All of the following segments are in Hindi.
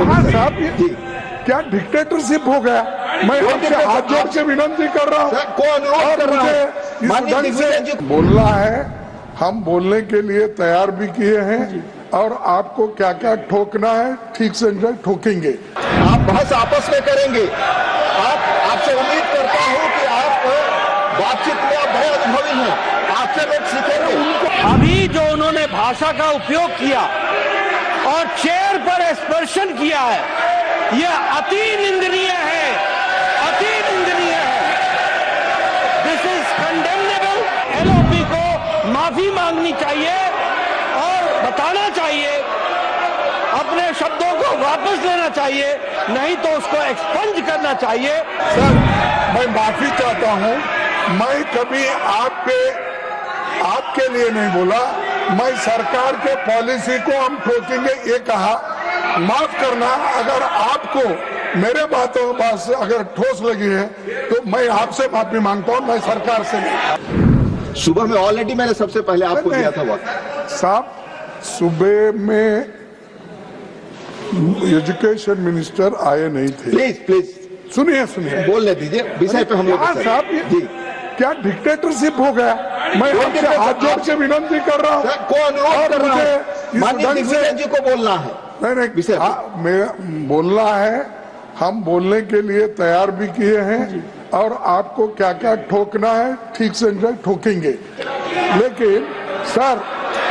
हाँ साहब, ये क्या डिक्टेटरशिप हो गया? मैं आपसे हाथ जोड़ के विनती कर रहा हूँ और मुझे इस ढंग से बोलना है। हम बोलने के लिए तैयार भी किए हैं और आपको क्या क्या ठोकना है ठीक से ठोकेंगे। आप बहस आपस में करेंगे। आपसे उम्मीद करता हूँ कि आप बातचीत में आप बहुत अनुभवी हैं, आपसे लोग सीखेंगे। अभी जो उन्होंने भाषा का उपयोग किया और चेयर पर स्पर्शन किया है, यह अति निंदनीय है, अति निंदनीय है। This is condemnable. एलओपी को माफी मांगनी चाहिए और बताना चाहिए, अपने शब्दों को वापस लेना चाहिए, नहीं तो उसको एक्सपंज करना चाहिए। सर, मैं माफी चाहता हूँ। मैं कभी आपके लिए नहीं बोला। मैं सरकार के पॉलिसी को हम ठोकेंगे ये कहा। माफ करना, अगर आपको मेरे बातों से अगर ठोस लगी है तो मैं आपसे माफी मांगता हूँ, मैं सरकार से नहीं। सुबह में ऑलरेडी मैंने सबसे पहले आपको दिया था वक्त। साहब, सुबह में एजुकेशन मिनिस्टर आए नहीं थे। प्लीज सुनिए बोलने दीजिए, विषय पे हम लोग साहब, ये क्या डिक्टेटरशिप हो गया? मैं आपसे हाथ जोड़ के विनती कर रहा हूँ और मुझे इस ढंग से को बोलना है। नहीं, मैं बोलना है। हम बोलने के लिए तैयार भी किए हैं और आपको क्या क्या ठोकना है ठीक से ठोकेंगे। लेकिन सर,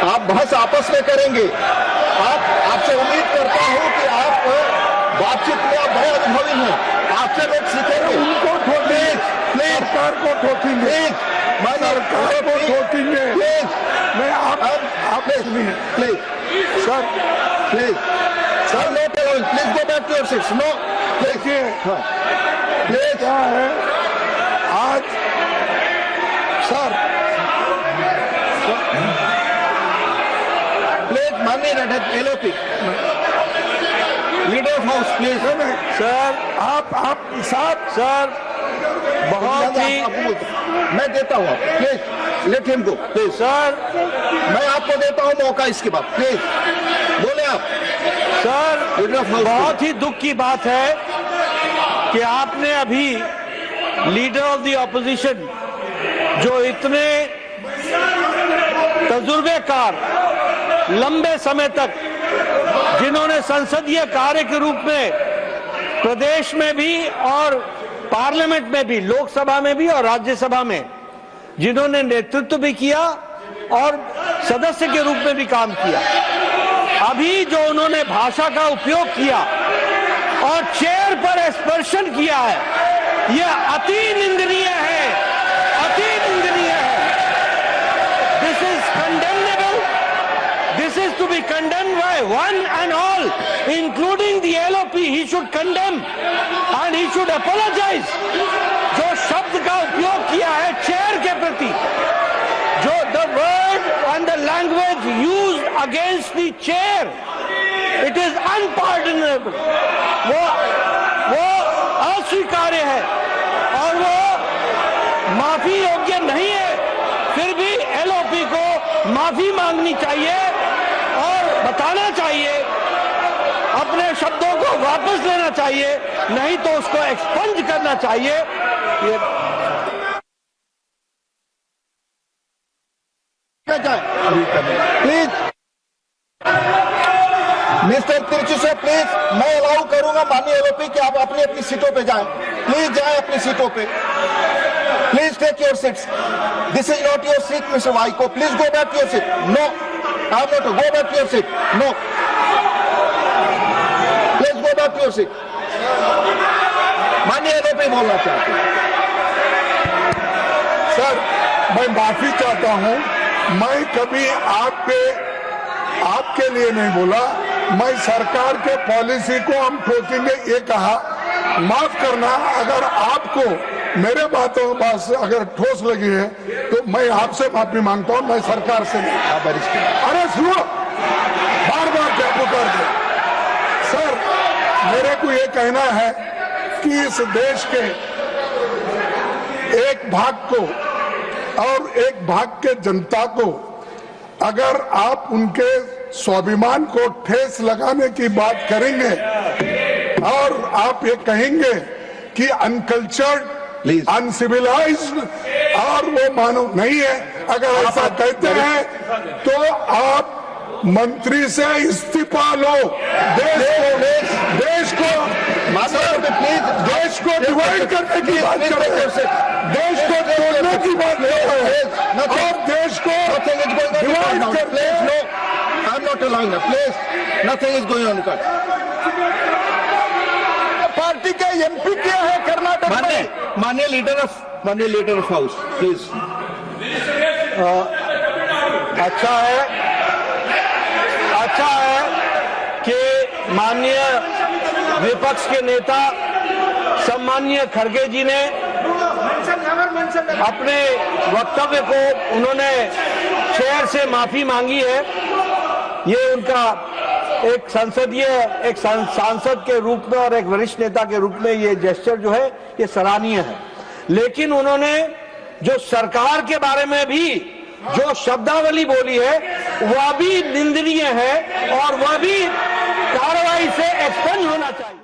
आप बहस आपस में करेंगे। आपसे उम्मीद करता हूँ कि आप बातचीत में आप बहुत अनुभवी हैं, आपसे लोग सीखेंगे। उनको ठोकेंगे, सरकार को ठोकेंगे, सरकार को ठोकेंगे। मैं आप सुनिए please sir, no please go back to your seats. No, देखिए ये क्या है आज सर, प्लीज माननीय LOP leader of house, please. Sir, आप साहब, सर, बहुत ही मैं देता हूँ, please let him go, please. Sir, मैं आपको देता हूँ मौका इसके बाद, प्लीज बोले आप। सर, बहुत ही दुख की बात है कि आपने अभी लीडर ऑफ द ऑपोजिशन, जो इतने तजुर्बेकार, लंबे समय तक जिन्होंने संसदीय कार्य के रूप में प्रदेश में भी और पार्लियामेंट में भी, लोकसभा में भी और राज्यसभा में जिन्होंने नेतृत्व भी किया और सदस्य के रूप में भी काम किया, अभी जो उन्होंने भाषा का उपयोग किया और चेयर पर स्पर्शन किया है, यह अति निंदनीय है, अति निंदनीय है। This is condemnable. This is to be condemned by one and all, including the LOP. He should condemn and he should apologise. जो शब्द का उपयोग किया है चेयर के प्रति, जो the word and the language used against the chair, it is unpardonable. वो अस्वीकार्य है और वो माफी योग्य नहीं है। फिर भी एलओपी को माफी मांगनी चाहिए और बताना चाहिए, अपने शब्दों को वापस लेना चाहिए, नहीं तो उसको एक्सपंज करना चाहिए। प्लीज मिस्टर तिरचुसे, प्लीज मैं अलाउ करूंगा माननीय एलओपी कि आप अपनी अपनी सीटों पे जाएं। प्लीज जाएं अपनी सीटों पे। Please take your seats. This is not your seat mister Vaiko. Please go back to your seat. No, I am not go back to your seat. No, please go back to your seat. माननीय एलओपी बोलना चाहते हैं। सर, मैं माफी चाहता हूँ। मैं कभी आपके लिए नहीं बोला। मैं सरकार के पॉलिसी को हम ठोकेंगे ये कहा। माफ करना, अगर आपको मेरे बातों से अगर ठोस लगी है तो मैं आपसे माफी मांगता हूँ, मैं सरकार से नहीं। अरे सुनो, बार क्या पुकार दे। सर, मेरे को ये कहना है कि इस देश के एक भाग को और एक भाग के जनता को अगर आप उनके स्वाभिमान को ठेस लगाने की बात करेंगे और आप ये कहेंगे कि अनकल्चर्ड, Please. अनसिविलाइज्ड और वो मानव नहीं है, अगर ऐसा कहते हैं तो आप मंत्री से इस्तीफा लो। देश को डिवाइड करने की बात कर रहे हैं, देश को तोड़ने की बात कर रहे हैं और देश को डिवाइड करने। आई am not allowing please, nothing is going on. Party के एमपी क्या है कर्नाटक में? माननीय लीडर ऑफ हाउस प्लीज। अच्छा है कि माननीय विपक्ष के नेता सम्माननीय खड़गे जी ने अपने वक्तव्य को उन्होंने चेयर से माफी मांगी है। ये उनका एक सांसद के रूप में और एक वरिष्ठ नेता के रूप में ये जेस्चर जो है ये सराहनीय है। लेकिन उन्होंने जो सरकार के बारे में भी जो शब्दावली बोली है वह भी निंदनीय है और वह भी कार्रवाई से एक्सपेंड होना चाहिए।